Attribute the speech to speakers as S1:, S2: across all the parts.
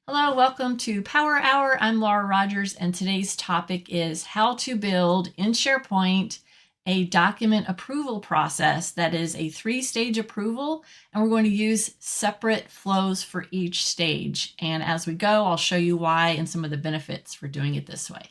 S1: Hello, welcome to Power Hour. I'm Laura Rogers, and today's topic is how to build in SharePoint a document approval process that is a three-stage approval, and we're going to use separate flows for each stage. And as we go, I'll show you why and some of the benefits for doing it this way.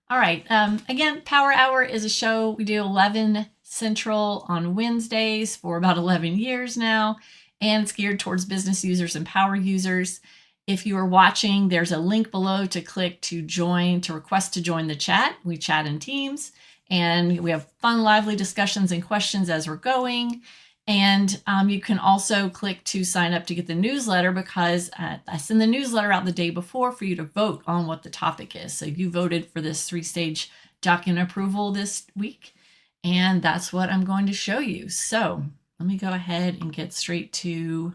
S1: All right, again, Power Hour is a show we do 11 Central on Wednesdays for about 11 years now, and it's geared towards business users and power users. If you are watching, there's a link below to click to join, to request to join the chat. We chat in teams, and we have fun, lively discussions and questions as we're going. And you can also click to sign up to get the newsletter, because I send the newsletter out the day before for you to vote on what the topic is. So you voted for this three-stage document approval this week, and that's what I'm going to show you. So let me go ahead and get straight to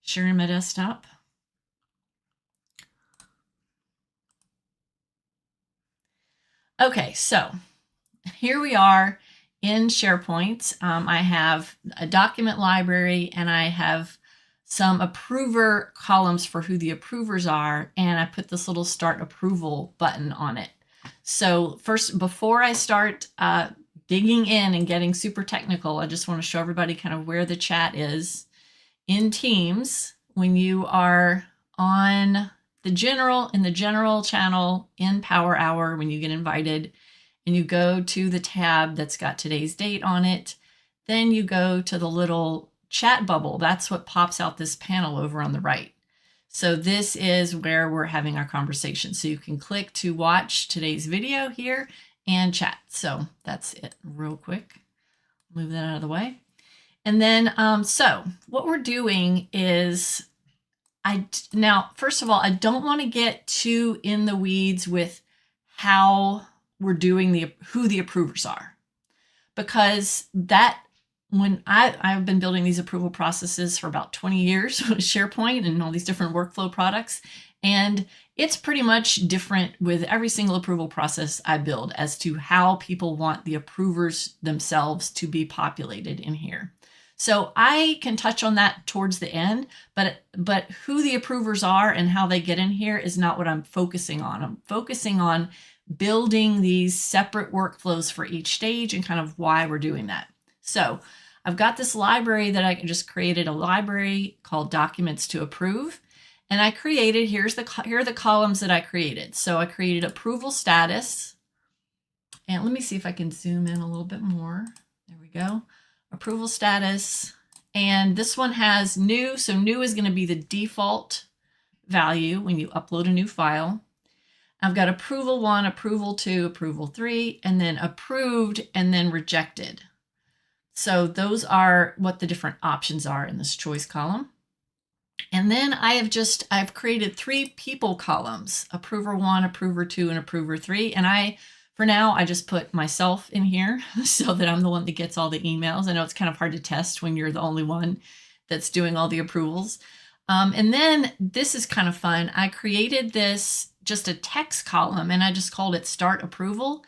S1: sharing my desktop. Okay, so here we are in SharePoint. I have a document library, and I have some approver columns for who the approvers are, and I put this little start approval button on it. So first, before I start digging in and getting super technical, I just want to show everybody kind of where the chat is. In Teams, when you are on the general channel in Power Hour, when you get invited, and you go to the tab that's got today's date on it, then you go to the little chat bubble. That's what pops out this panel over on the right. So this is where we're having our conversation. So you can click to watch today's video here and chat. So that's it real quick. Move that out of the way. And then, so what we're doing is, now, first of all, I don't want to get too in the weeds with how we're doing who the approvers are, because that, when I've been building these approval processes for about 20 years with SharePoint and all these different workflow products, and it's pretty much different with every single approval process I build as to how people want the approvers themselves to be populated in here. So I can touch on that towards the end, but who the approvers are and how they get in here is not what I'm focusing on. I'm focusing on building these separate workflows for each stage and kind of why we're doing that. So I've got this library that I just created, a library called Documents to Approve. And I created, here are the columns that I created. So I created approval status. And let me see if I can zoom in a little bit more. There we go. Approval status. And this one has new. So new is going to be the default value when you upload a new file. I've got approval 1, approval 2, approval 3, and then approved and then rejected. So those are what the different options are in this choice column. And then I've created 3 people columns, approver 1, approver 2, and approver 3. And for now, I just put myself in here so that I'm the one that gets all the emails. I know it's kind of hard to test when you're the only one that's doing all the approvals. And then this is kind of fun. I created this just a text column, and I just called it Start Approval.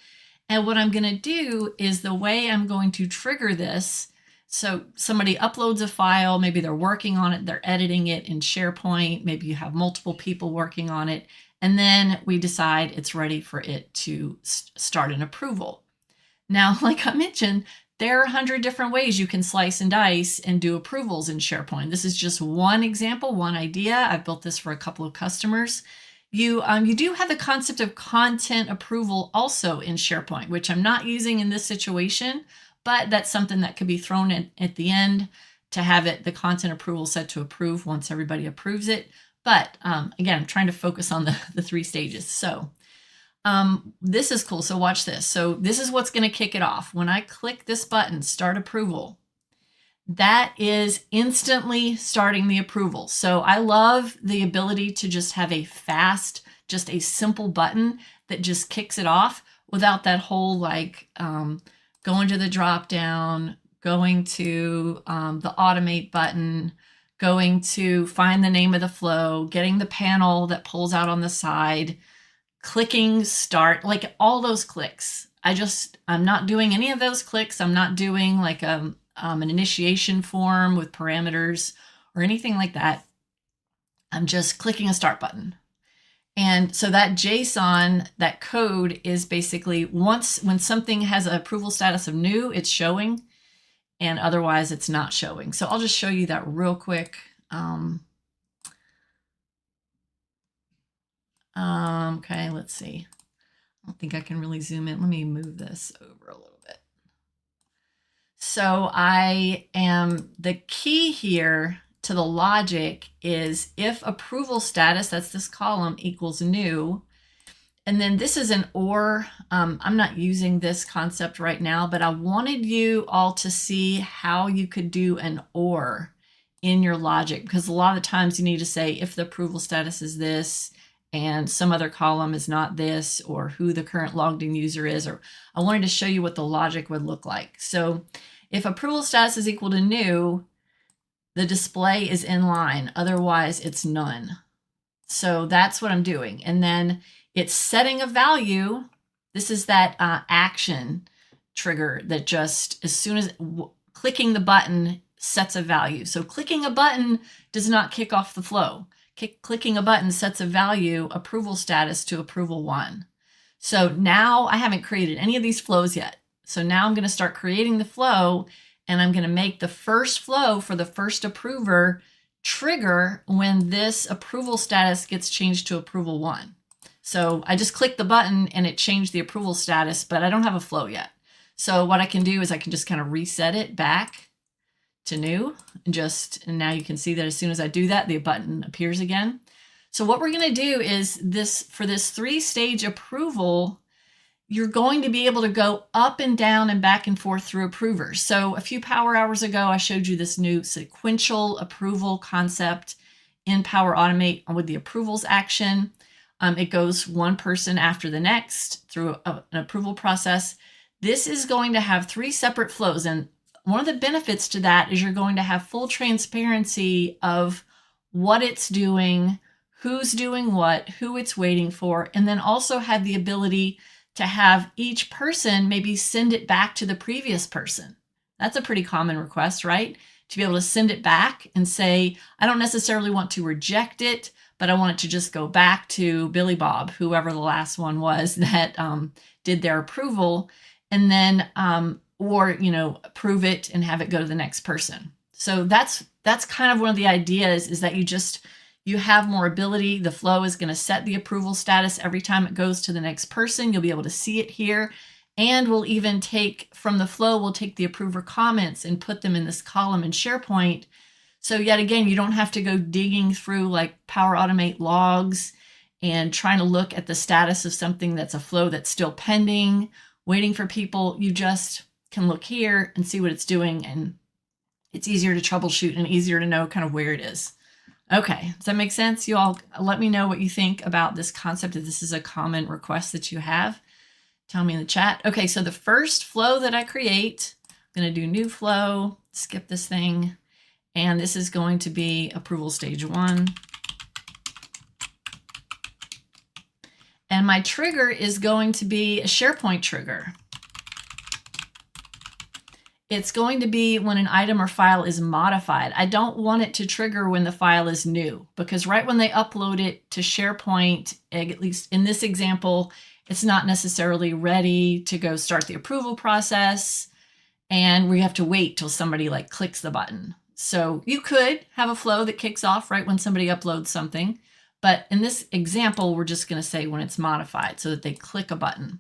S1: And what I'm going to do is, the way I'm going to trigger this, so somebody uploads a file, maybe they're working on it, they're editing it in SharePoint, maybe you have multiple people working on it, and then we decide it's ready for it to start an approval. Now, like I mentioned, there are 100 different ways you can slice and dice and do approvals in SharePoint. This is just one example, one idea. I've built this for a couple of customers. You do have the concept of content approval also in SharePoint, which I'm not using in this situation, but that's something that could be thrown in at the end to have the content approval set to approve once everybody approves it. But again, I'm trying to focus on the 3 stages. So this is cool. So watch this. So this is what's going to kick it off. When I click this button, Start Approval, that is instantly starting the approval. So I love the ability to just have a fast, just a simple button that just kicks it off without that whole going to the drop down, going to the automate button, going to find the name of the flow, getting the panel that pulls out on the side, clicking start, like all those clicks. I'm not doing any of those clicks. I'm not doing like an initiation form with parameters or anything like that. I'm just clicking a start button. And so that JSON, that code is basically when something has an approval status of new, it's showing, and otherwise it's not showing. So I'll just show you that real quick. Okay, let's see. I don't think I can really zoom in. Let me move this over a little bit. So the key here to the logic is if approval status, that's this column, equals new, and then this is an or. I'm not using this concept right now, but I wanted you all to see how you could do an or in your logic, because a lot of the times you need to say if the approval status is this and some other column is not this, or who the current logged in user is, or I wanted to show you what the logic would look like. So if approval status is equal to new, the display is in line, otherwise it's none. So that's what I'm doing. And then it's setting a value. This is that action trigger that just as soon as clicking the button sets a value. So clicking a button does not kick off the flow. Clicking a button sets a value, approval status, to approval 1. So now I haven't created any of these flows yet. So now I'm going to start creating the flow, and I'm going to make the first flow for the first approver trigger when this approval status gets changed to approval 1. So I just clicked the button and it changed the approval status, but I don't have a flow yet. So what I can do is I can just kind of reset it back to new, and now you can see that as soon as I do that, the button appears again. So what we're going to do is for this 3-stage approval, you're going to be able to go up and down and back and forth through approvers. So a few power hours ago, I showed you this new sequential approval concept in Power Automate with the approvals action. It goes one person after the next through an approval process. This is going to have 3 separate flows, and one of the benefits to that is you're going to have full transparency of what it's doing, who's doing what, who it's waiting for, and then also have the ability to have each person maybe send it back to the previous person. That's a pretty common request, right? To be able to send it back and say, I don't necessarily want to reject it, but I want it to just go back to Billy Bob, whoever the last one was that did their approval, and then or approve it and have it go to the next person. So that's kind of one of the ideas, is that you have more ability. The flow is going to set the approval status every time it goes to the next person. You'll be able to see it here, and we'll even take from the flow, we'll take the approver comments and put them in this column in SharePoint. So yet again, you don't have to go digging through like Power Automate logs and trying to look at the status of something that's a flow that's still pending, waiting for people. You just can look here and see what it's doing, and it's easier to troubleshoot and easier to know kind of where it is. Okay, does that make sense? You all let me know what you think about this concept, if this is a common request that you have. Tell me in the chat. Okay, so the first flow that I create, I'm going to do new flow, skip this thing, and this is going to be approval stage 1. And my trigger is going to be a SharePoint trigger. It's going to be when an item or file is modified. I don't want it to trigger when the file is new, because right when they upload it to SharePoint, at least in this example, it's not necessarily ready to go start the approval process, and we have to wait till somebody like clicks the button. So you could have a flow that kicks off right when somebody uploads something, but in this example, we're just going to say when it's modified so that they click a button.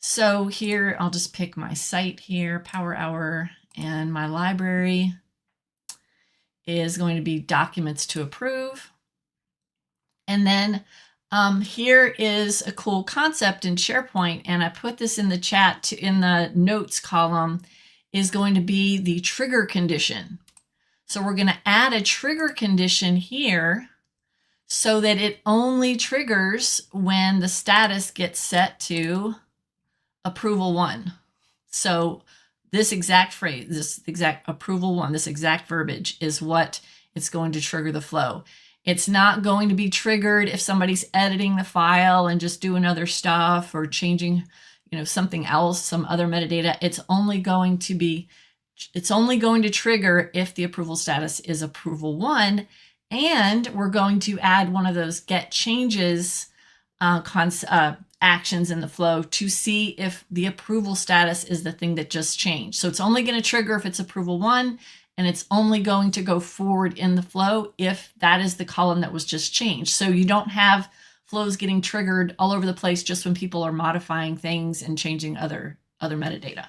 S1: So here, I'll just pick my site here, Power Hour, and my library is going to be documents to approve. And then here is a cool concept in SharePoint, and I put this in the chat in the notes column, is going to be the trigger condition. So we're going to add a trigger condition here so that it only triggers when the status gets set to approval 1. So this exact phrase, this exact approval 1, this exact verbiage is what it's going to trigger the flow. It's not going to be triggered if somebody's editing the file and just doing other stuff or changing, something else, some other metadata, it's only going to trigger if the approval status is approval 1. And we're going to add one of those get changes actions in the flow to see if the approval status is the thing that just changed. So it's only going to trigger if it's approval 1, and it's only going to go forward in the flow if that is the column that was just changed. So you don't have flows getting triggered all over the place just when people are modifying things and changing other metadata.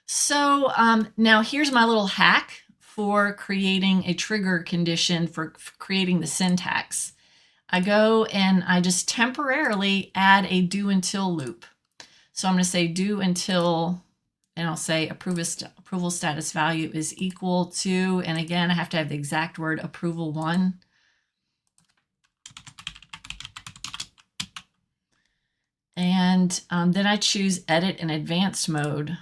S1: So now here's my little hack for creating a trigger condition for creating the syntax. I go and I just temporarily add a do until loop. So I'm going to say do until, and I'll say approval status value is equal to, and again, I have to have the exact word approval 1. And then I choose edit in advanced mode,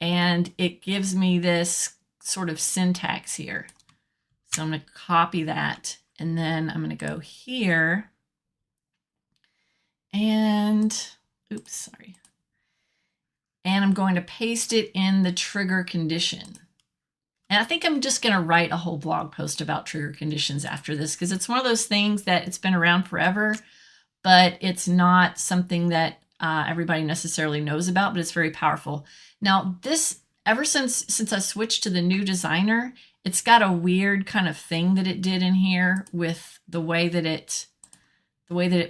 S1: and it gives me this sort of syntax here. So I'm going to copy that, and then I'm going to go here and, oops, sorry. And I'm going to paste it in the trigger condition. And I think I'm just going to write a whole blog post about trigger conditions after this, because it's one of those things that it's been around forever, but it's not something that everybody necessarily knows about, but it's very powerful. Now this, ever since I switched to the new designer, it's got a weird kind of thing that it did in here with the way that it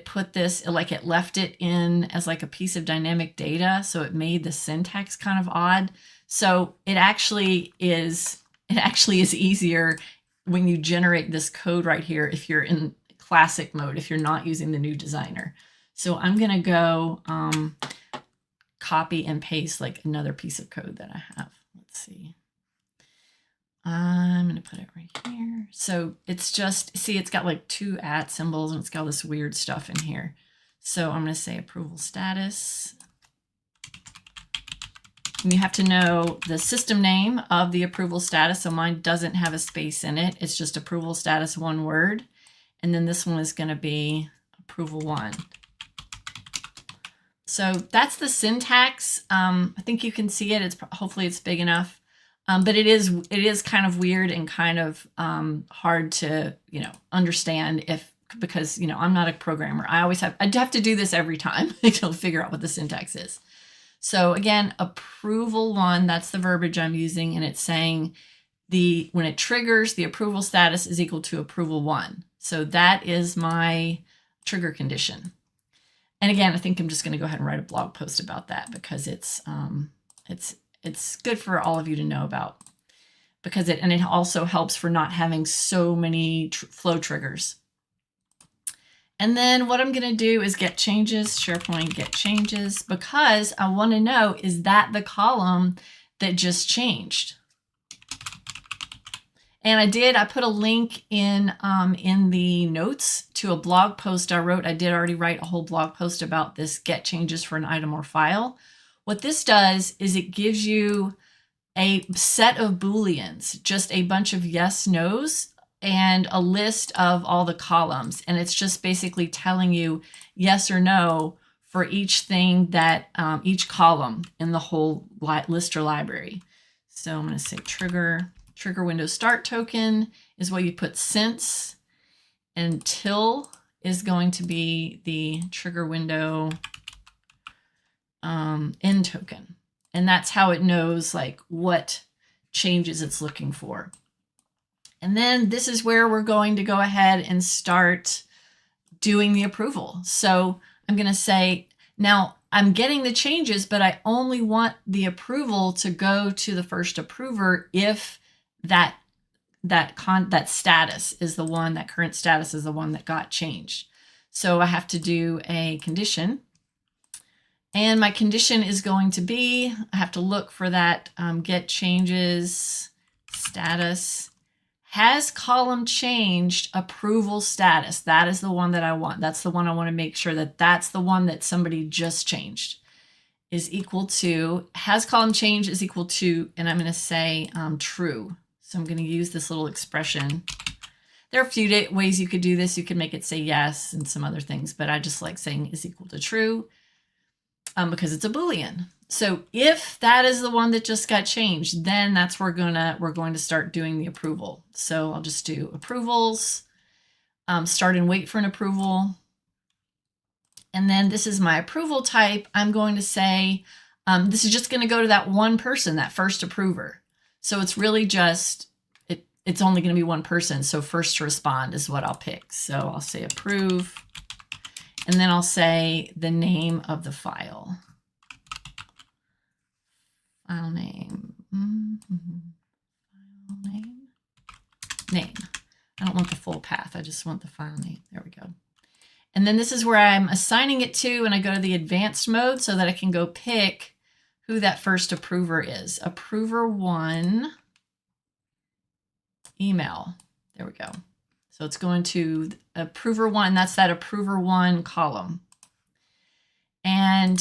S1: put this, like it left it in as like a piece of dynamic data. So it made the syntax kind of odd. So it actually is easier when you generate this code right here if you're in classic mode, if you're not using the new designer. So I'm going to go copy and paste like another piece of code that I have. Let's see. I'm going to put it right here. So it's just, see, it's got like 2 @ symbols and it's got all this weird stuff in here. So I'm going to say approval status. And you have to know the system name of the approval status. So mine doesn't have a space in it. It's just approval status, one word. And then this one is going to be approval 1. So that's the syntax. I think you can see it. Hopefully it's big enough. But it is kind of weird and kind of hard to, understand because I'm not a programmer. I have to do this every time to figure out what the syntax is. So again, approval 1, that's the verbiage I'm using, and it's saying when it triggers, the approval status is equal to approval 1. So that is my trigger condition. And again, I think I'm just going to go ahead and write a blog post about that because it's good for all of you to know about, because it also helps for not having so many flow triggers. And then what I'm going to do is get changes, SharePoint get changes, because I want to know, is that the column that just changed? And I put a link in the notes to a blog post I wrote. I did already write a whole blog post about this get changes for an item or file. What this does is it gives you a set of Booleans, just a bunch of yes, no's, and a list of all the columns. And it's just basically telling you yes or no for each thing that, each column in the whole list or library. So I'm going to say trigger window start token is what you put since, and till is going to be the trigger window end token. And that's how it knows like what changes it's looking for. And then this is where we're going to go ahead and start doing the approval. So I'm going to say, now I'm getting the changes, but I only want the approval to go to the first approver if that status is the one, that current status is the one that got changed. So I have to do a condition. And my condition is going to be, I have to look for that get changes status. Has column changed approval status? That is the one that I want. That's the one I want to make sure that that's the one that somebody just changed, is equal to, has column change is equal to, and I'm going to say true. So I'm going to use this little expression. There are a few ways you could do this. You could make it say yes and some other things, but I just like saying is equal to true. because it's a Boolean. So if that is the one that just got changed, then that's where we're going to start doing the approval. So I'll just do approvals, start and wait for an approval. And then this is my approval type. I'm going to say, this is just going to go to that one person, that first approver. So it's really just, it's only going to be one person. So first to respond is what I'll pick. So I'll say approve, and then I'll say the name of the file. File name. File name. Name. I don't want the full path. I just want the file name. There we go. And then this is where I'm assigning it to, and I go to the advanced mode so that I can go pick who that first approver is. Approver 1, email. There we go. So it's going to approver 1. That's that approver 1 column. And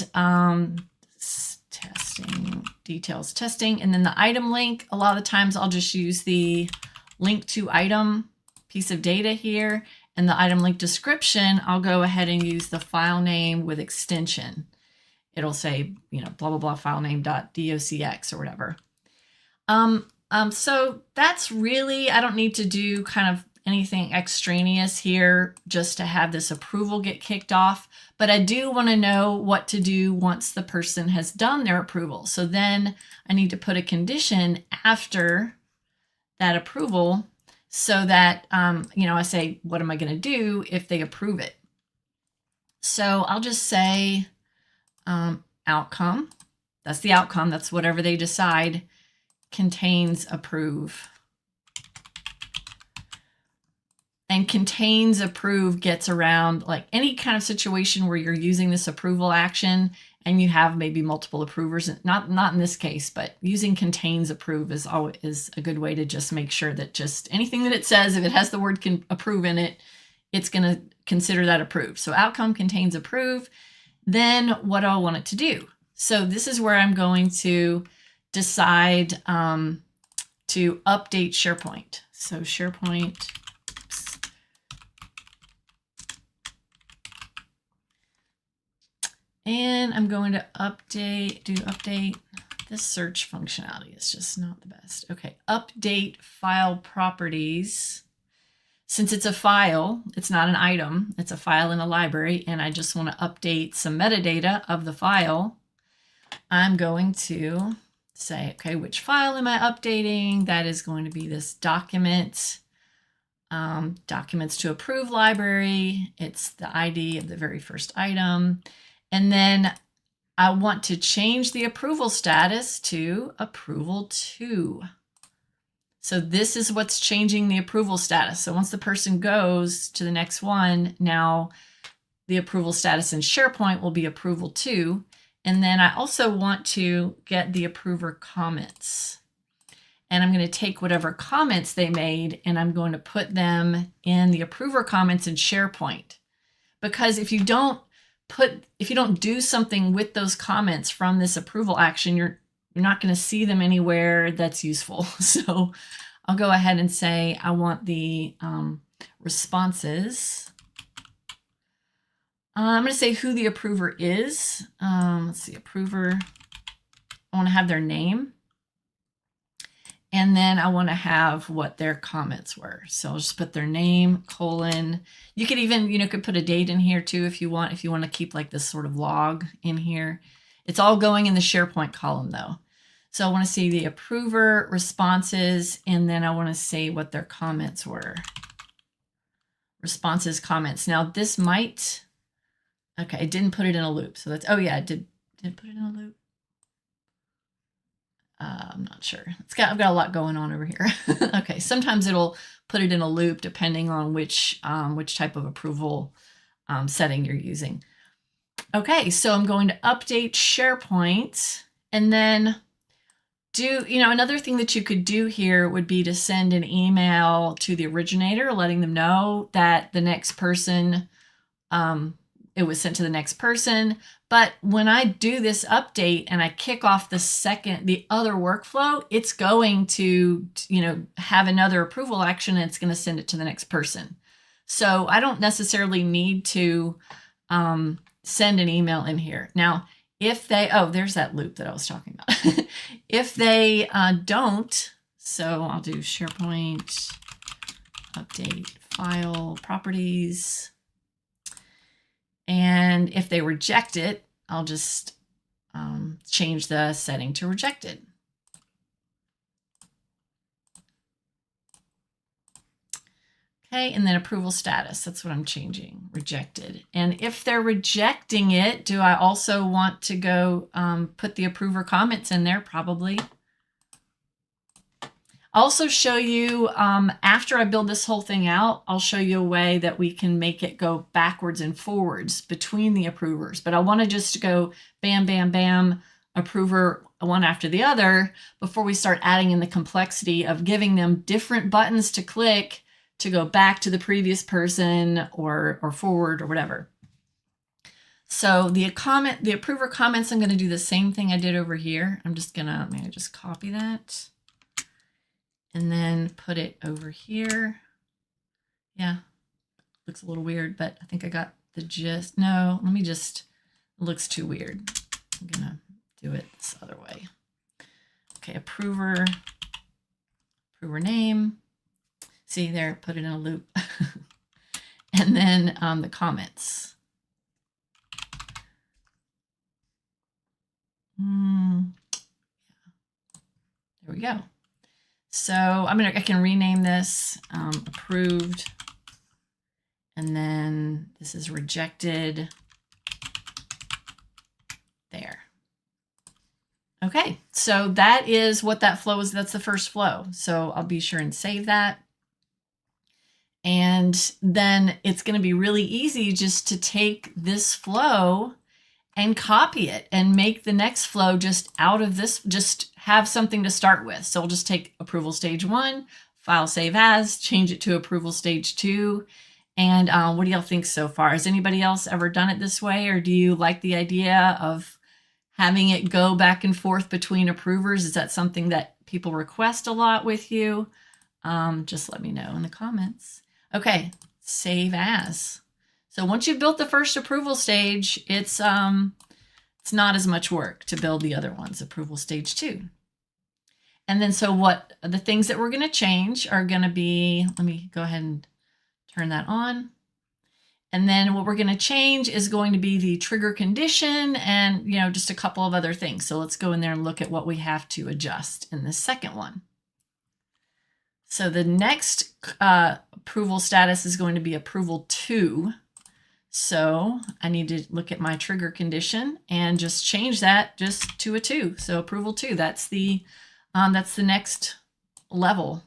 S1: testing, details testing. And then the item link, a lot of the times I'll just use the link to item piece of data here. And the item link description, I'll go ahead and use the file name with extension. It'll say, you know, blah, blah, blah, file name.docx or whatever. So that's really, I don't need to do kind of anything extraneous here just to have this approval get kicked off. But I do want to know what to do once the person has done their approval. So then I need to put a condition after that approval so that, you know, I say, what am I going to do if they approve it? So I'll just say outcome. That's the outcome. That's whatever they decide. Contains approve. And contains approve gets around like any kind of situation where you're using this approval action and you have maybe multiple approvers. Not in this case, but using contains approve is a good way to just make sure that just anything that it says, if it has the word approve in it, it's going to consider that approved. So outcome contains approve. Then what do I want it to do? So this is where I'm going to decide to update SharePoint. So SharePoint. And I'm going to update. This search functionality is just not the best. Okay, update file properties. Since it's a file, it's not an item, it's a file in a library, and I just want to update some metadata of the file. I'm going to say, okay, which file am I updating? That is going to be this document, documents to approve library. It's the ID of the very first item. And then I want to change the approval status to approval 2. So this is what's changing the approval status. So once the person goes to the next one, now the approval status in SharePoint will be approval 2. And then I also want to get the approver comments. And I'm going to take whatever comments they made and I'm going to put them in the approver comments in SharePoint. Because if you don't do something with those comments from this approval action, you're not going to see them anywhere that's useful. So I'll go ahead and say I want the responses. I'm going to say who the approver is. Let's see, approver. I want to have their name. And then I want to have what their comments were. So I'll just put their name, colon. You could even, could put a date in here too if you want to keep like this sort of log in here. It's all going in the SharePoint column though. So I want to see the approver responses, and then I want to say what their comments were. Responses, comments. Now this might, okay, I didn't put it in a loop. So that's, oh yeah, I did put it in a loop. I'm not sure. I've got a lot going on over here. Okay, sometimes it'll put it in a loop depending on which type of approval setting you're using. Okay, so I'm going to update SharePoint, and then another thing that you could do here would be to send an email to the originator letting them know that the next person, it was sent to the next person. But when I do this update and I kick off the other workflow, it's going to, have another approval action and it's going to send it to the next person. So I don't necessarily need to send an email in here. Now, If they, oh, there's that loop that I was talking about. If they don't, so I'll do SharePoint, update file properties. And if they reject it, I'll just change the setting to rejected. Okay, and then approval status, that's what I'm changing, rejected. And if they're rejecting it, do I also want to go put the approver comments in there? Probably. I'll also show you, after I build this whole thing out, I'll show you a way that we can make it go backwards and forwards between the approvers. But I want to just go bam, bam, bam, approver one after the other before we start adding in the complexity of giving them different buttons to click to go back to the previous person or forward or whatever. So the approver comments, I'm going to do the same thing I did over here. I'm just going to maybe just copy that and then put it over here. Yeah, looks a little weird, but I think I got the gist. No, let me just, it looks too weird. I'm going to do it this other way. Okay, approver name. See there, put it in a loop. And then the comments. There we go. So I can rename this approved, and then this is rejected there. Okay, so that is what that flow is. That's the first flow. So I'll be sure and save that. And then it's going to be really easy just to take this flow and copy it and make the next flow just out of this, just have something to start with. So we'll just take approval stage 1, file save as, change it to approval stage 2. And what do y'all think so far? Has anybody else ever done it this way? Or do you like the idea of having it go back and forth between approvers? Is that something that people request a lot with you? Just let me know in the comments. Okay, save as. So once you've built the first approval stage, it's not as much work to build the other ones, approval stage 2. And then so what the things that we're going to change are going to be, let me go ahead and turn that on. And then what we're going to change is going to be the trigger condition and, just a couple of other things. So let's go in there and look at what we have to adjust in this second one. So the next approval status is going to be approval 2. So I need to look at my trigger condition and just change that just to a 2. So approval 2, that's the next level.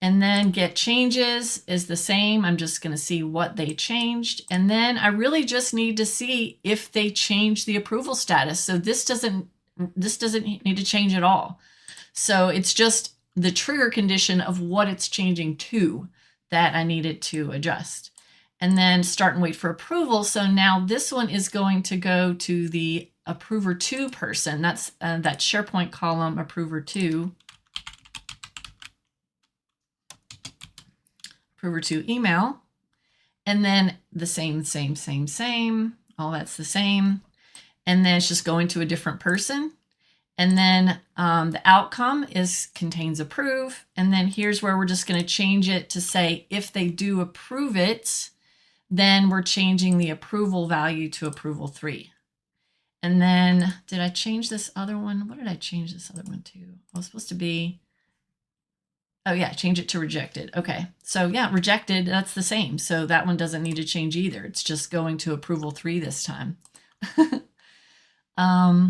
S1: And then get changes is the same. I'm just going to see what they changed. And then I really just need to see if they change the approval status. So this doesn't need to change at all. So it's just the trigger condition of what it's changing to that I needed to adjust. And then start and wait for approval. So now this one is going to go to the approver 2 person. That's that SharePoint column approver 2. Approver 2 email. And then the same. All that's the same. And then it's just going to a different person. And then the outcome contains approve. And then here's where we're just going to change it to say if they do approve it, then we're changing the approval value to approval 3. And then did I change this other one? What did I change this other one to? I was supposed to be, oh yeah, change it to rejected. Okay, so yeah, rejected, that's the same. So that one doesn't need to change either. It's just going to approval 3 this time.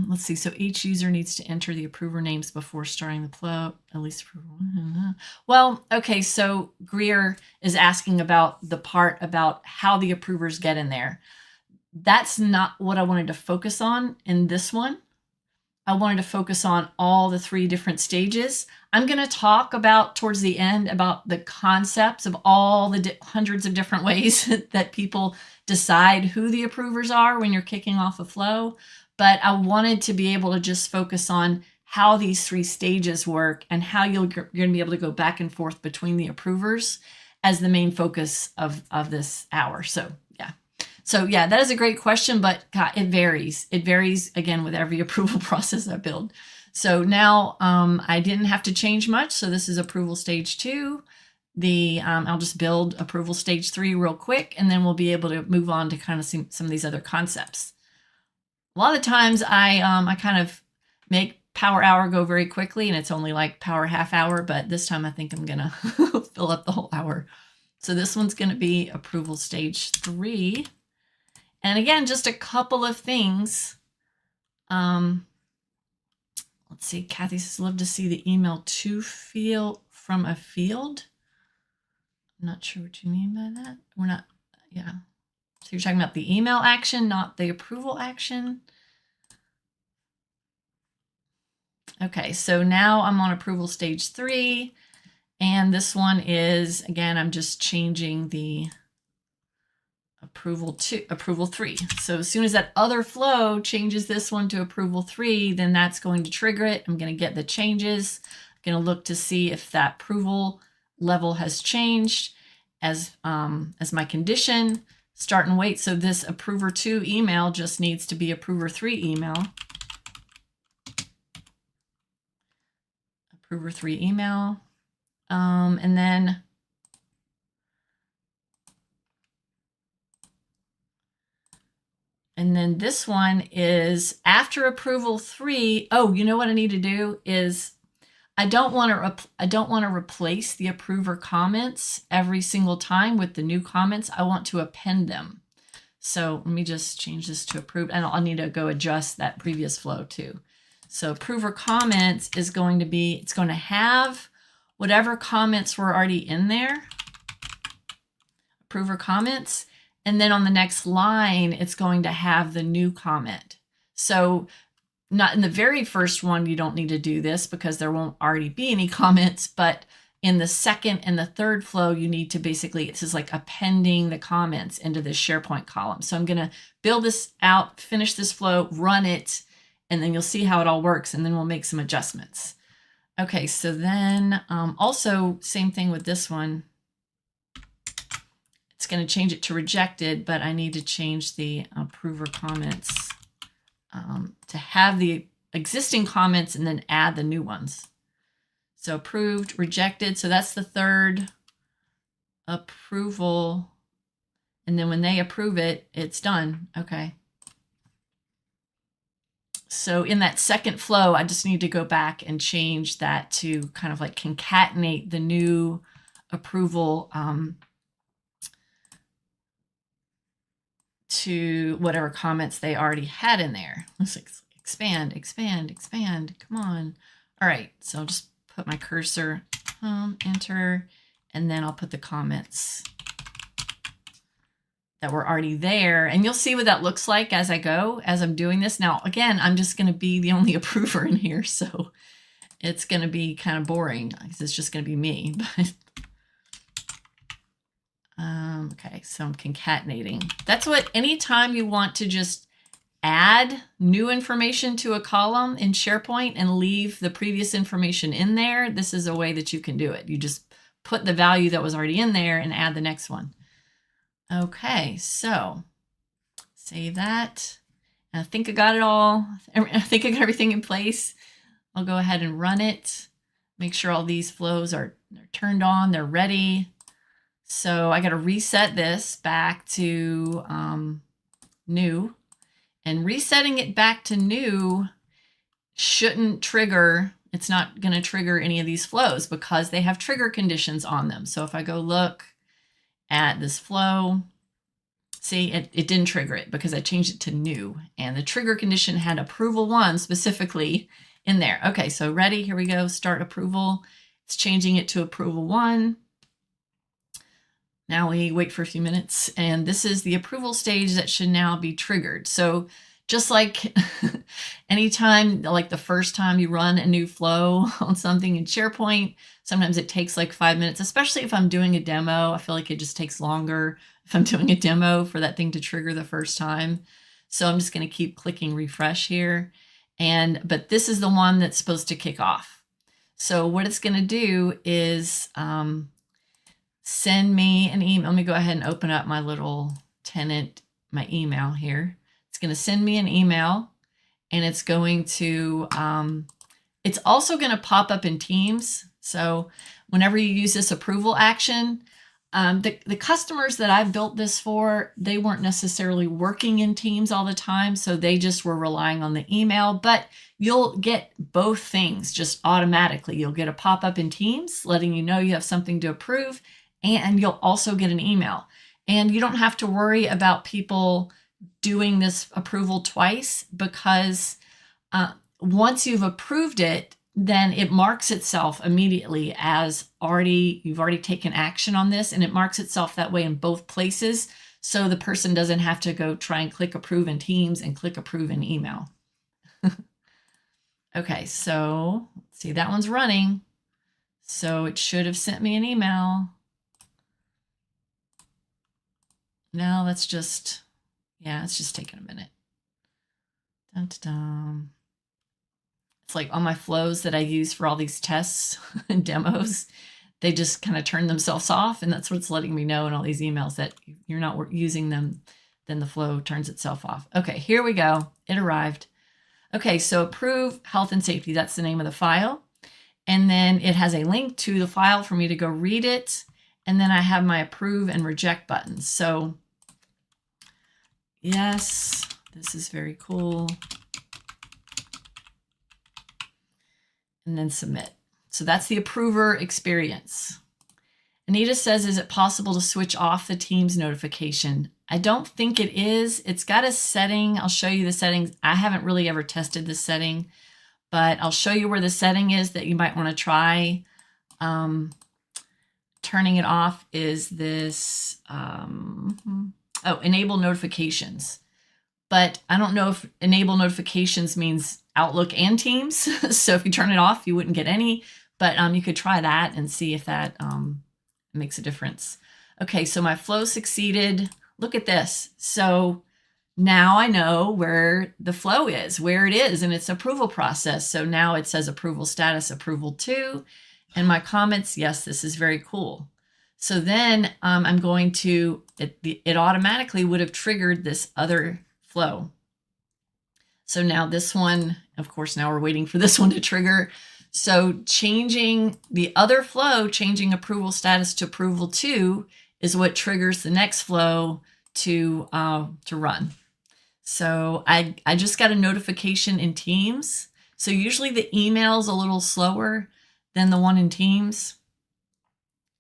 S1: Let's see. So each user needs to enter the approver names before starting the flow, at least approval. Well, okay. So Greer is asking about the part about how the approvers get in there. That's not what I wanted to focus on in this one. I wanted to focus on all the 3 different stages. I'm going to talk about towards the end about the concepts of all the hundreds of different ways that people decide who the approvers are when you're kicking off a flow. But I wanted to be able to just focus on how these 3 stages work and how you're going to be able to go back and forth between the approvers as the main focus of this hour. So yeah. So yeah, that is a great question, but God, it varies. It varies again with every approval process I build. So now I didn't have to change much. So this is approval stage 2. I'll just build approval stage 3 real quick, and then we'll be able to move on to kind of see some of these other concepts. A lot of times I kind of make power hour go very quickly, and it's only like power half hour, but this time I think I'm gonna fill up the whole hour. So this one's gonna be approval stage 3. And again, just a couple of things. Let's see, Kathy says, love to see the email to field from a field. I'm not sure what you mean by that. We're not, yeah. So you're talking about the email action, not the approval action. Okay, so now I'm on approval stage 3. And this one is, again, I'm just changing the approval to approval 3. So as soon as that other flow changes this one to approval 3, then that's going to trigger it. I'm going to get the changes. I'm going to look to see if that approval level has changed as my condition. Start and wait. So this approver 2 email just needs to be approver 3 email. Approver 3 email. And then this one is after approval 3. Oh, you know what I need to do is I don't want to replace the approver comments every single time with the new comments. I want to append them. So let me just change this to approved, and I'll need to go adjust that previous flow too. So approver comments is going to be, it's going to have whatever comments were already in there. Approver comments. And then on the next line, it's going to have the new comment. So not in the very first one, you don't need to do this because there won't already be any comments, but in the second and the third flow, you need to basically, this is like appending the comments into this SharePoint column. So I'm going to build this out, finish this flow, run it, and then you'll see how it all works, and then we'll make some adjustments. Okay, so then also same thing with this one. It's going to change it to rejected, but I need to change the approver comments to have the existing comments and then add the new ones. So approved, rejected. So that's the third approval. And then when they approve it, it's done. Okay. So in that second flow, I just need to go back and change that to kind of like concatenate the new approval to whatever comments they already had in there. Let's expand, expand, expand. Come on. All right. So I'll just put my cursor, enter, and then I'll put the comments that were already there. And you'll see what that looks like as I go, as I'm doing this. Now, again, I'm just going to be the only approver in here. So it's going to be kind of boring because it's just going to be me. But okay, so I'm concatenating. That's what, anytime you want to just add new information to a column in SharePoint and leave the previous information in there, this is a way that you can do it. You just put the value that was already in there and add the next one. Okay, so save that. I think I got it all. I think I got everything in place. I'll go ahead and run it. Make sure all these flows are turned on, they're ready. So I got to reset this back to new, and resetting it back to new shouldn't trigger, it's not going to trigger any of these flows because they have trigger conditions on them. So if I go look at this flow, see, it didn't trigger it because I changed it to new, and the trigger condition had approval 1 specifically in there. Okay, so ready, here we go, start approval. It's changing it to approval 1. Now we wait for a few minutes, and this is the approval stage that should now be triggered. So just like anytime, like the first time you run a new flow on something in SharePoint, sometimes it takes like 5 minutes, especially if I'm doing a demo. I feel like it just takes longer if I'm doing a demo for that thing to trigger the first time. So I'm just going to keep clicking refresh here. But this is the one that's supposed to kick off. So what it's going to do is send me an email. Let me go ahead and open up my little tenant my email here. It's going to send me an email, and it's going to, it's also going to pop up in Teams. So whenever you use this approval action, the customers that I've built this for, they weren't necessarily working in Teams all the time, so they just were relying on the email, but you'll get both things just automatically. You'll get a pop-up in Teams letting you know you have something to approve, and you'll also get an email. And you don't have to worry about people doing this approval twice, because once you've approved it, then it marks itself immediately as you've already taken action on this, and it marks itself that way in both places. So the person doesn't have to go try and click approve in Teams and click approve in email. Okay, so let's see, that one's running. So it should have sent me an email. Now let's just, it's just taking a minute. Dun, dun, dun. It's like all my flows that I use for all these tests and demos, they just kind of turn themselves off, and that's what's letting me know in all these emails that you're not using them, then the flow turns itself off. Okay, here we go. It arrived. Okay, so approve health and safety, that's the name of the file. And then it has a link to the file for me to go read it. And then I have my approve and reject buttons. So yes, this is very cool. And then submit. So that's the approver experience. Anita says, is it possible to switch off the Teams notification? I don't think it is. It's got a setting. I'll show you the settings. I haven't really ever tested this setting, but I'll show you where the setting is that you might want to try. Turning it off is this, enable notifications. But I don't know if enable notifications means Outlook and Teams. So if you turn it off, you wouldn't get any, but you could try that and see if that makes a difference. Okay, so my flow succeeded. Look at this. So now I know where the flow is, where it is in its approval process. So now it says approval status, approval 2, and my comments, yes, this is very cool. So then I'm going to, it automatically would have triggered this other flow. So now this one, of course, now we're waiting for this one to trigger. So changing the other flow, changing approval status to approval 2 is what triggers the next flow to run. So I just got a notification in Teams. So usually the email's a little slower than the one in Teams.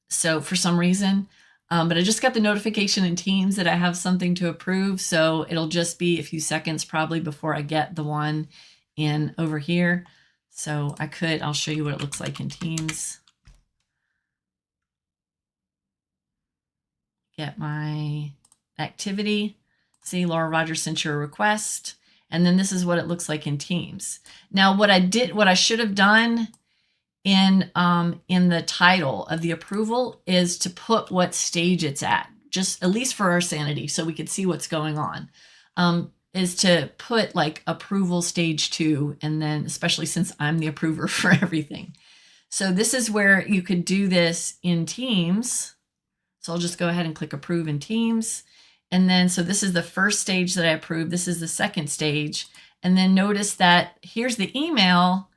S1: So for some reason, but I just got the notification in Teams that I have something to approve. So it'll just be a few seconds probably before I get the one in over here. So I'll show you what it looks like in Teams. Get my activity. See, Laura Rogers sent you a request. And then this is what it looks like in Teams. Now, what I should have done in the title of the approval is to put what stage it's at, just at least for our sanity, so we could see what's going on, is to put like approval stage 2, and then especially since I'm the approver for everything. So this is where you could do this in Teams. So I'll just go ahead and click approve in Teams. And then, so this is the first stage that I approved. This is the second stage. And then notice that here's the email,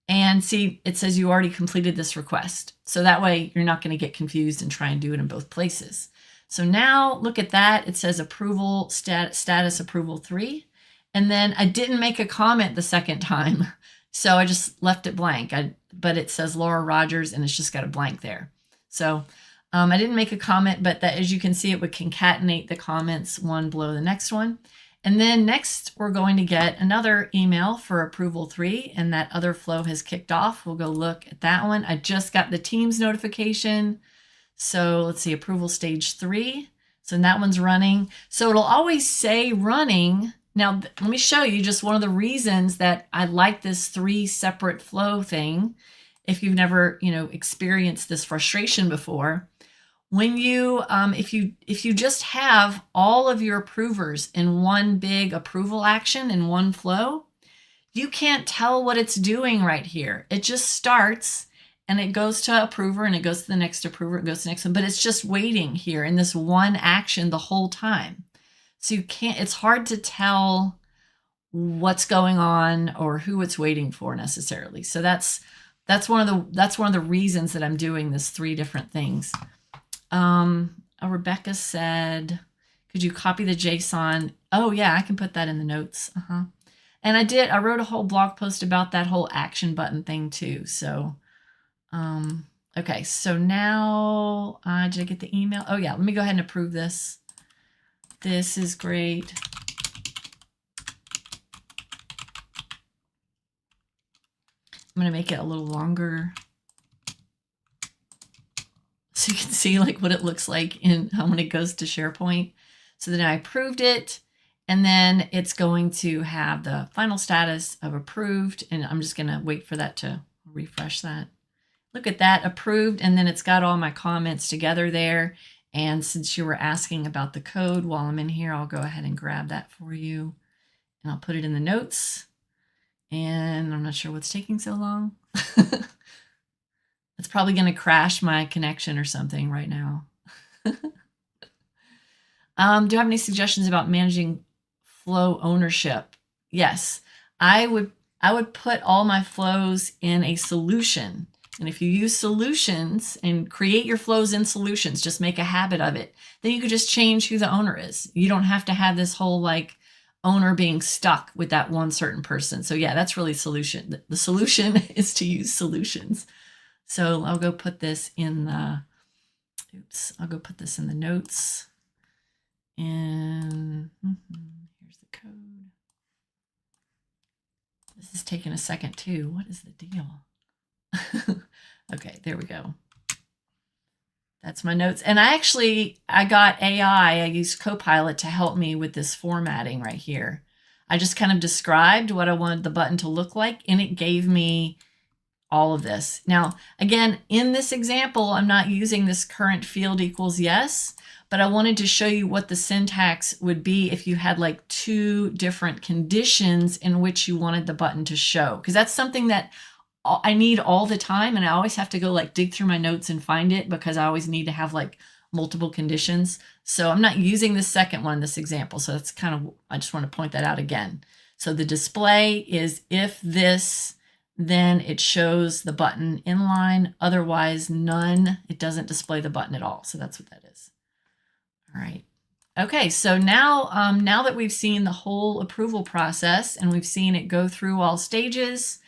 S1: and see, it says you already completed this request. So that way you're not going to get confused and try and do it in both places. So now look at that. It says approval status approval 3. And then I didn't make a comment the second time. So I just left it blank. But it says Laura Rogers, and it's just got a blank there. So I didn't make a comment, but that, as you can see, it would concatenate the comments one below the next one. And then next, we're going to get another email for approval 3, and that other flow has kicked off. We'll go look at that one. I just got the Teams notification. So let's see, approval stage 3. So that one's running. So it'll always say running. Now, let me show you just one of the reasons that I like this 3 separate flow thing. If you've never, experienced this frustration before, when you, if you just have all of your approvers in one big approval action in one flow, you can't tell what it's doing right here. It just starts and it goes to approver and it goes to the next approver, it goes to the next one, but it's just waiting here in this one action the whole time. So you can't, it's hard to tell what's going on or who it's waiting for necessarily. So that's one of the reasons that I'm doing this 3 different things. Rebecca said, could you copy the JSON? Oh yeah, I can put that in the notes. And I wrote a whole blog post about that whole action button thing too. So, okay, so now, did I get the email? Oh yeah, let me go ahead and approve this. This is great. I'm going to make it a little longer so you can see like what it looks like when it goes to SharePoint. So then I approved it, and then it's going to have the final status of approved, and I'm just going to wait for that to refresh that. Look at that, approved, and then it's got all my comments together there. And since you were asking about the code while I'm in here, I'll go ahead and grab that for you, and I'll put it in the notes. And I'm not sure what's taking so long. It's probably going to crash my connection or something right now. Do you have any suggestions about managing flow ownership? Yes, I would put all my flows in a solution. And if you use solutions and create your flows in solutions, just make a habit of it, then you could just change who the owner is. You don't have to have this whole like owner being stuck with that one certain person. So yeah, that's really solution. The solution is to use solutions. So I'll go put this in the, I'll go put this in the notes. And here's the code. This is taking a second too. What is the deal? Okay, there we go. That's my notes. And I got AI, I used Copilot to help me with this formatting right here. I just kind of described what I wanted the button to look like, and it gave me all of this. Now, again, in this example, I'm not using this current field equals yes, but I wanted to show you what the syntax would be if you had like 2 different conditions in which you wanted the button to show, because that's something that I need all the time, and I always have to go like dig through my notes and find it because I always need to have like multiple conditions. So I'm not using the second one in this example. So that's kind of, I just want to point that out again. So the display is if this, then it shows the button inline, otherwise none, it doesn't display the button at all. So that's what that is. All right. Okay, so now, now that we've seen the whole approval process and we've seen it go through all stages,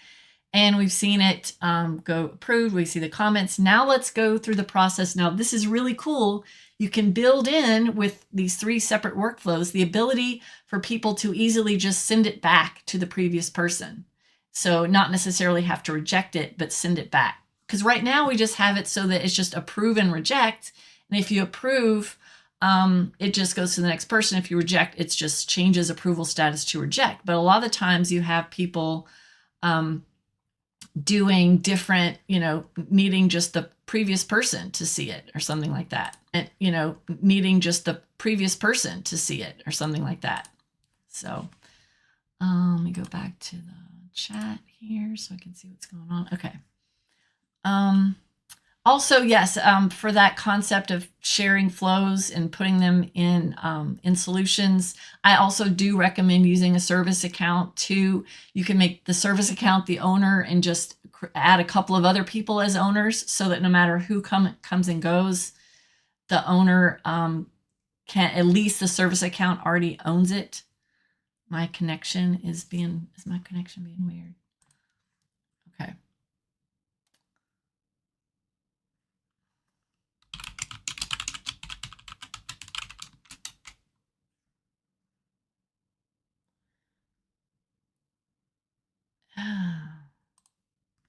S1: and we've seen it go approved, we see the comments. Now let's go through the process. Now this is really cool. You can build in with these 3 separate workflows the ability for people to easily just send it back to the previous person. So not necessarily have to reject it, but send it back. Because right now we just have it so that it's just approve and reject. And if you approve, it just goes to the next person. If you reject, it just changes approval status to reject. But a lot of the times you have people doing different, needing just the previous person to see it or something like that. And, needing just the previous person to see it or something like that. So let me go back to the chat here so I can see what's going on. Okay. Also, yes, for that concept of sharing flows and putting them in solutions, I also do recommend using a service account too. You can make the service account the owner and just add a couple of other people as owners so that no matter who comes and goes, the owner can, at least the service account already owns it. My connection is my connection being weird? Okay.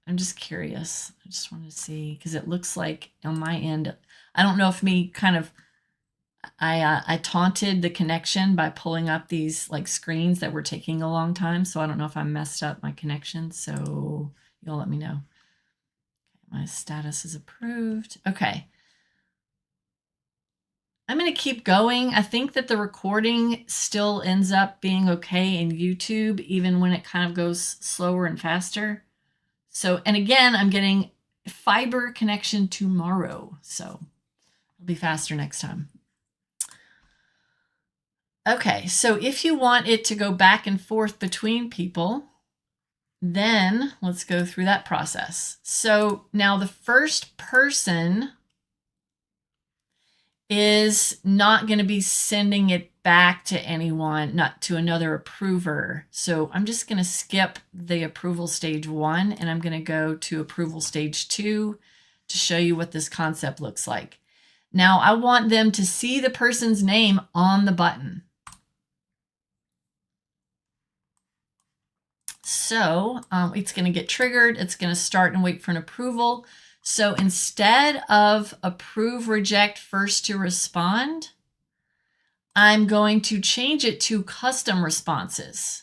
S1: I'm just curious. I just want to see, because it looks like on my end, I don't know if I taunted the connection by pulling up these like screens that were taking a long time. So I don't know if I messed up my connection. So you'll let me know. My status is approved. Okay. I'm going to keep going. I think that the recording still ends up being okay in YouTube, even when it kind of goes slower and faster. So, and again, I'm getting fiber connection tomorrow, so it'll be faster next time. Okay, so if you want it to go back and forth between people, then let's go through that process. So now the first person is not going to be sending it back to anyone, not to another approver. So I'm just going to skip the approval stage 1 and I'm going to go to approval stage 2 to show you what this concept looks like. Now I want them to see the person's name on the button. So it's going to get triggered. It's going to start and wait for an approval. So instead of approve, reject, first to respond, I'm going to change it to custom responses.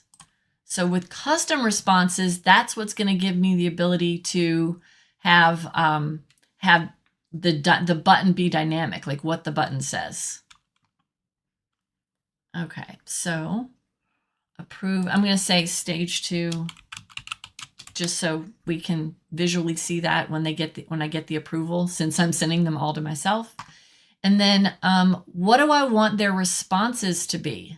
S1: So with custom responses, that's what's going to give me the ability to have the button be dynamic, like what the button says. Okay, so approve. I'm going to say stage 2, just so we can visually see that when I get the approval, since I'm sending them all to myself. And then what do I want their responses to be?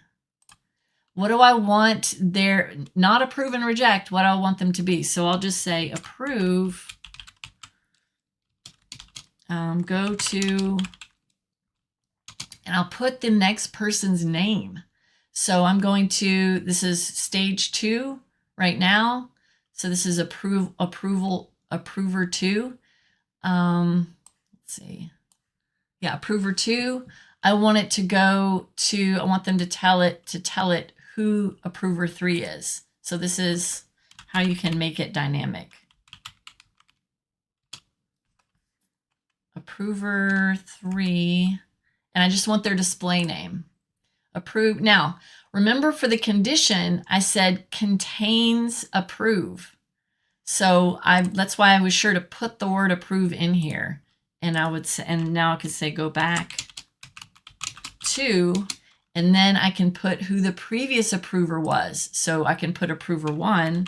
S1: What do I want their, not approve and reject, what do I want them to be? So I'll just say approve, go to, and I'll put the next person's name. So I'm going to, this is stage 2 right now. So this is approver 2. Let's see. Yeah, approver 2. I want it to go to, I want them to tell it who approver 3 is. So this is how you can make it dynamic. Approver 3, and I just want their display name. Approve. Now, remember for the condition, I said contains approve. So that's why I was sure to put the word approve in here. And I would say, and now I could say go back to, and then I can put who the previous approver was. So I can put approver 1,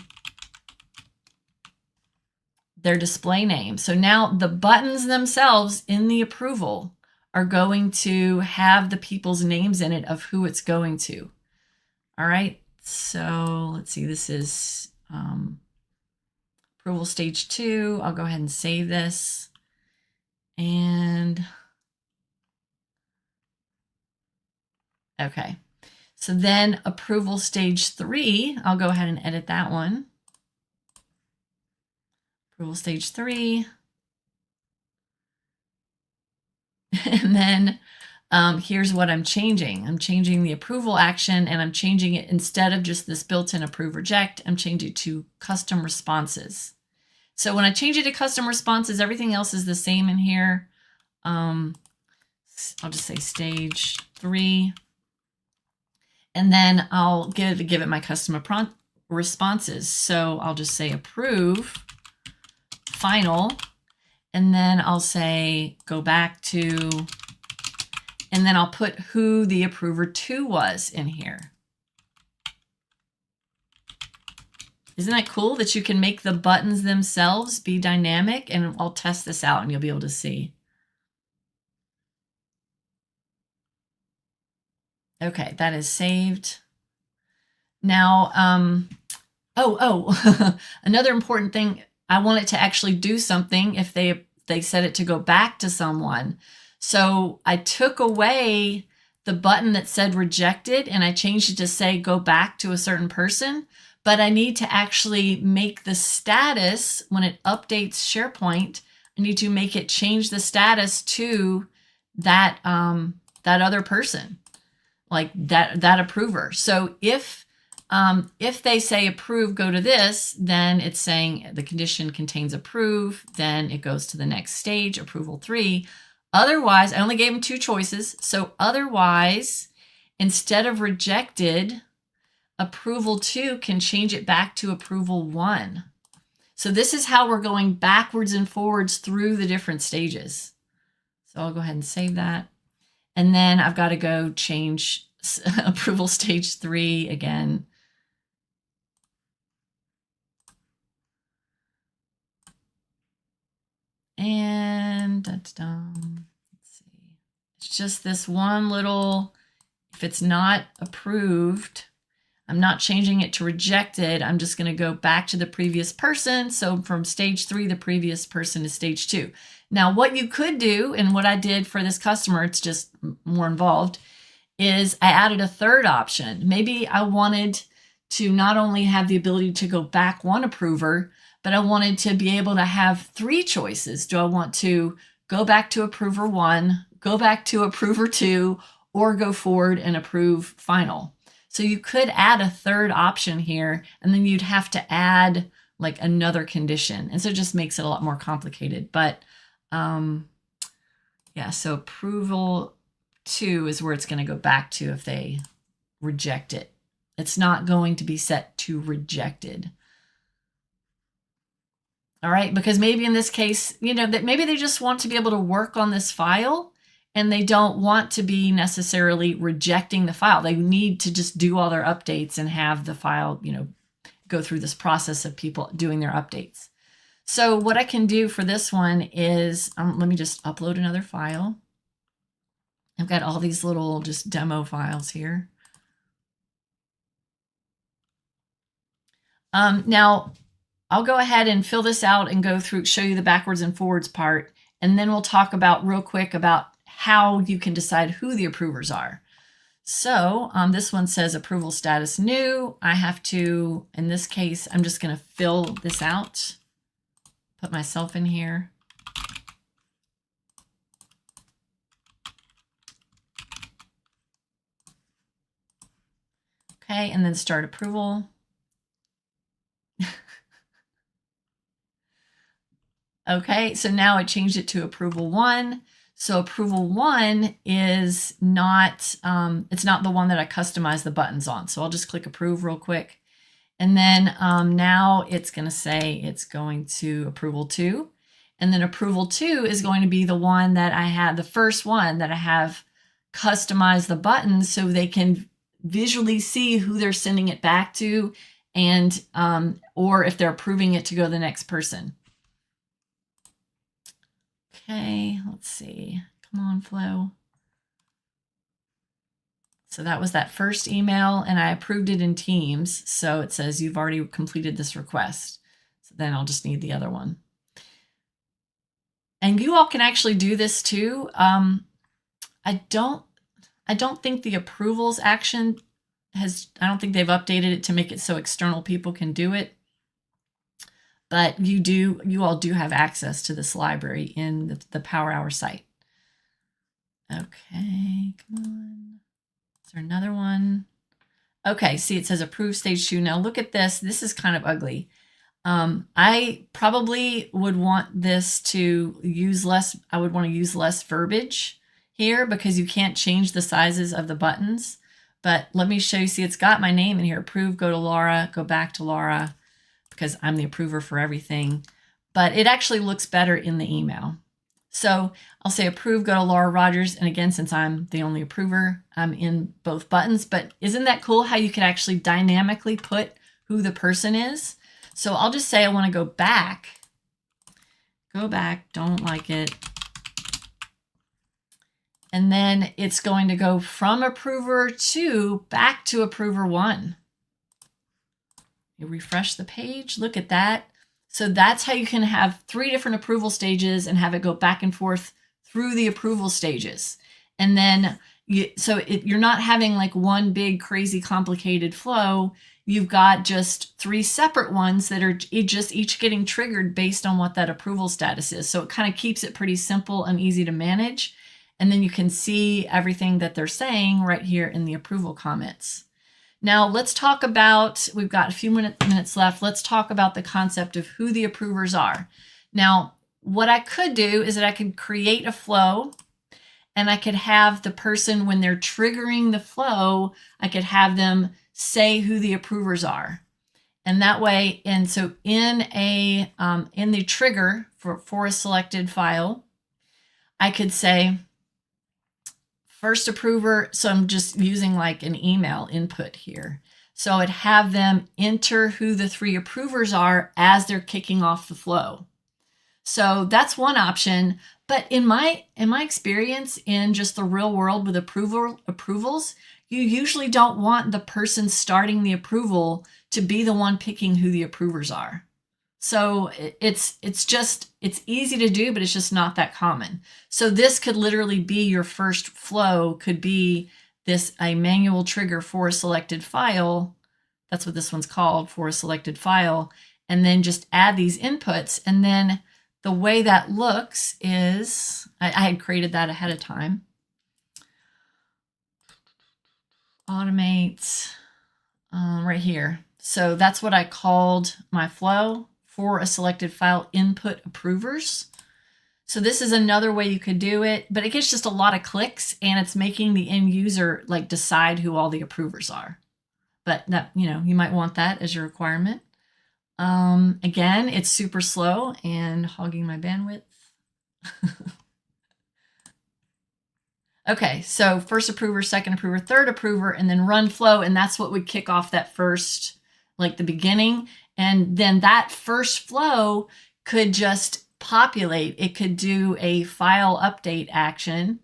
S1: their display name. So now the buttons themselves in the approval are going to have the people's names in it of who it's going to. All right, so let's see, this is approval stage 2. I'll go ahead and save this. And okay, so then approval stage 3, I'll go ahead and edit that one. Approval stage 3. And then here's what I'm changing. I'm changing the approval action, and I'm changing it, instead of just this built-in approve reject, I'm changing it to custom responses. So when I change it to custom responses, everything else is the same in here. I'll just say stage 3. And then I'll give it my custom responses. So I'll just say approve, final, and then I'll say go back to, and then I'll put who the approver 2 was in here. Isn't that cool that you can make the buttons themselves be dynamic? And I'll test this out and you'll be able to see. Okay, that is saved. Now, another important thing, I want it to actually do something if they set it to go back to someone. So I took away the button that said rejected and I changed it to say go back to a certain person. But I need to actually make the status, when it updates SharePoint, I need to make it change the status to that that other person, like that approver. So if they say approve, go to this, then it's saying the condition contains approve, then it goes to the next stage, approval 3. Otherwise, I only gave them 2 choices. So otherwise, instead of rejected, approval 2 can change it back to approval 1. So this is how we're going backwards and forwards through the different stages. So I'll go ahead and save that. And then I've got to go change approval stage 3 again. And let's see. It's just this one little If it's not approved, I'm not changing it to rejected. I'm just going to go back to the previous person. So from stage 3, the previous person is stage 2. Now, what you could do, and what I did for this customer, it's just more involved, is I added a third option. Maybe I wanted to not only have the ability to go back one approver, but I wanted to be able to have 3 choices. Do I want to go back to approver 1, go back to approver 2, or go forward and approve final? So you could add a third option here, and then you'd have to add like another condition. And so it just makes it a lot more complicated. But yeah, so approval 2 is where it's going to go back to if they reject it. It's not going to be set to rejected. All right, because maybe in this case, you know, that maybe they just want to be able to work on this file and they don't want to be necessarily rejecting the file. They need to just do all their updates and have the file, you know, go through this process of people doing their updates. So what I can do for this one is, let me just upload another file. I've got all these little just demo files here. Now, I'll go ahead and fill this out and go through, show you the backwards and forwards part, and then we'll talk about real quick about how you can decide who the approvers are. So this one says approval status new. I have to, in this case, I'm just going to fill this out, put myself in here. Okay, and then start approval. Okay, so now I changed it to approval 1. So approval 1 is not, it's not the one that I customized the buttons on. So I'll just click approve real quick. And then now it's going to say it's going to approval 2. And then approval 2 is going to be the one that I had, the first one that I have customized the buttons so they can visually see who they're sending it back to, and or if they're approving it to go to the next person. Okay, let's see. Come on, Flo. So that was that first email, and I approved it in Teams. So it says you've already completed this request. So then I'll just need the other one. And you all can actually do this too. I don't think the approvals action I don't think they've updated it to make it so external people can do it. But you all do have access to this library in the Power Hour site. Okay, come on. Is there another one? Okay, see, it says approve stage 2. Now look at this. This is kind of ugly. I probably would want this to use less. I would want to use less verbiage here because you can't change the sizes of the buttons. But let me show you. See, it's got my name in here. Approve, go to Laura, go back to Laura, because I'm the approver for everything. But it actually looks better in the email. So I'll say approve, go to Laura Rogers. And again, since I'm the only approver, I'm in both buttons. But isn't that cool how you can actually dynamically put who the person is? So I'll just say I want to go back. Go back, don't like it. And then it's going to go from approver 2 back to approver 1. You refresh the page, look at that. So that's how you can have 3 different approval stages and have it go back and forth through the approval stages. And then you're not having like one big crazy complicated flow. You've got just 3 separate ones that are just each getting triggered based on what that approval status is. So it kind of keeps it pretty simple and easy to manage. And then you can see everything that they're saying right here in the approval comments. Now let's talk about, we've got a few minutes left. Let's talk about the concept of who the approvers are. Now, what I could do is that I could create a flow, and I could have the person, when they're triggering the flow, I could have them say who the approvers are. And that way, and so in the trigger for a selected file, I could say, first approver, so I'm just using like an email input here. So I'd have them enter who the 3 approvers are as they're kicking off the flow. So that's one option. But in my experience in just the real world with approvals, you usually don't want the person starting the approval to be the one picking who the approvers are. So it's easy to do, but it's just not that common. So this could literally be your first flow, could be a manual trigger for a selected file. That's what this one's called, for a selected file. And then just add these inputs. And then the way that looks is, I had created that ahead of time. Automate right here. So that's what I called my flow, for a selected file input approvers. So this is another way you could do it, but it gets just a lot of clicks and it's making the end user like decide who all the approvers are. But that, you might want that as your requirement. Again, it's super slow and hogging my bandwidth. Okay, so first approver, second approver, third approver, and then run flow. And that's what would kick off that first, like the beginning. And then that first flow could just populate. It could do a file update action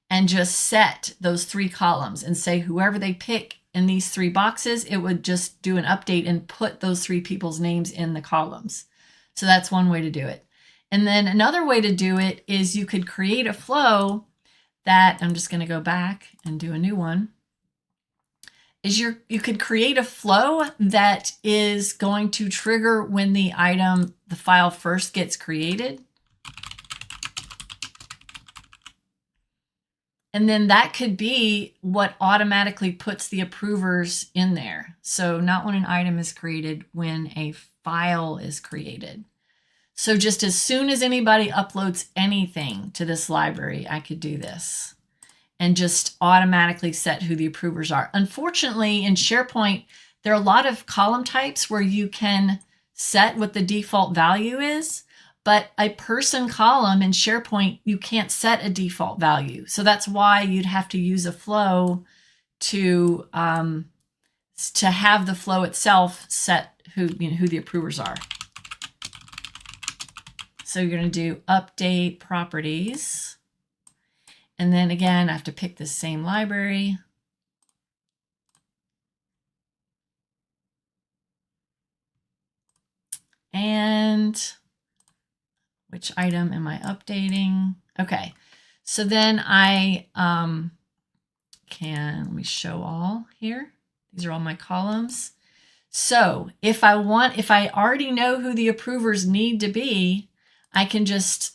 S1: and just set those 3 columns and say whoever they pick in these 3 boxes, it would just do an update and put those 3 people's names in the columns. So that's one way to do it. And then another way to do it is you could create a flow that, I'm just going to go back and do a new one, is you could create a flow that is going to trigger when the file first gets created. And then that could be what automatically puts the approvers in there. So not when an item is created, when a file is created. So just as soon as anybody uploads anything to this library, I could do this and just automatically set who the approvers are. Unfortunately, in SharePoint, there are a lot of column types where you can set what the default value is, but a person column in SharePoint, you can't set a default value. So that's why you'd have to use a flow to have the flow itself set who the approvers are. So you're going to do update properties. And then again, I have to pick the same library. And which item am I updating? Okay, so then I let me show all here. These are all my columns. So if I already know who the approvers need to be, I can just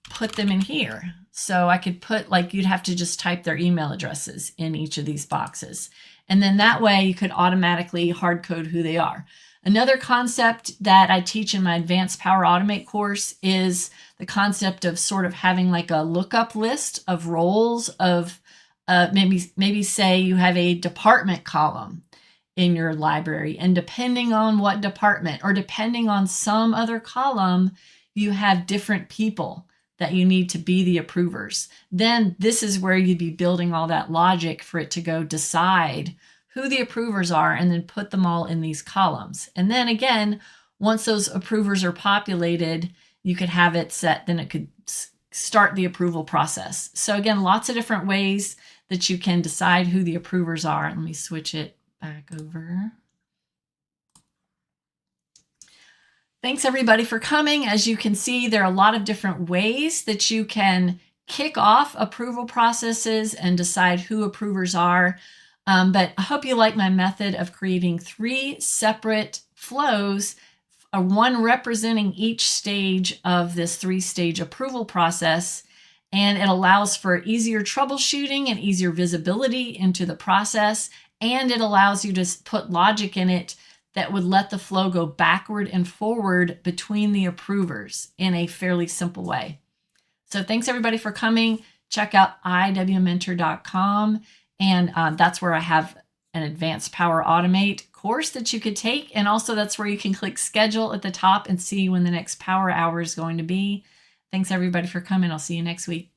S1: put them in here. So I could put, like, you'd have to just type their email addresses in each of these boxes. And then that way you could automatically hard code who they are. Another concept that I teach in my Advanced Power Automate course is the concept of sort of having like a lookup list of roles of maybe say you have a department column in your library, and depending on what department or depending on some other column, you have different people that you need to be the approvers. Then this is where you'd be building all that logic for it to go decide who the approvers are and then put them all in these columns. And then again, once those approvers are populated, you could have it set, then it could start the approval process. So again, lots of different ways that you can decide who the approvers are. Let me switch it back over. Thanks everybody for coming. As you can see, there are a lot of different ways that you can kick off approval processes and decide who approvers are. But I hope you like my method of creating 3 separate flows, one representing each stage of this 3-stage approval process. And it allows for easier troubleshooting and easier visibility into the process. And it allows you to put logic in it that would let the flow go backward and forward between the approvers in a fairly simple way. So thanks everybody for coming. Check out iwmentor.com. And that's where I have an Advanced Power Automate course that you could take. And also that's where you can click schedule at the top and see when the next power hour is going to be. Thanks everybody for coming. I'll see you next week.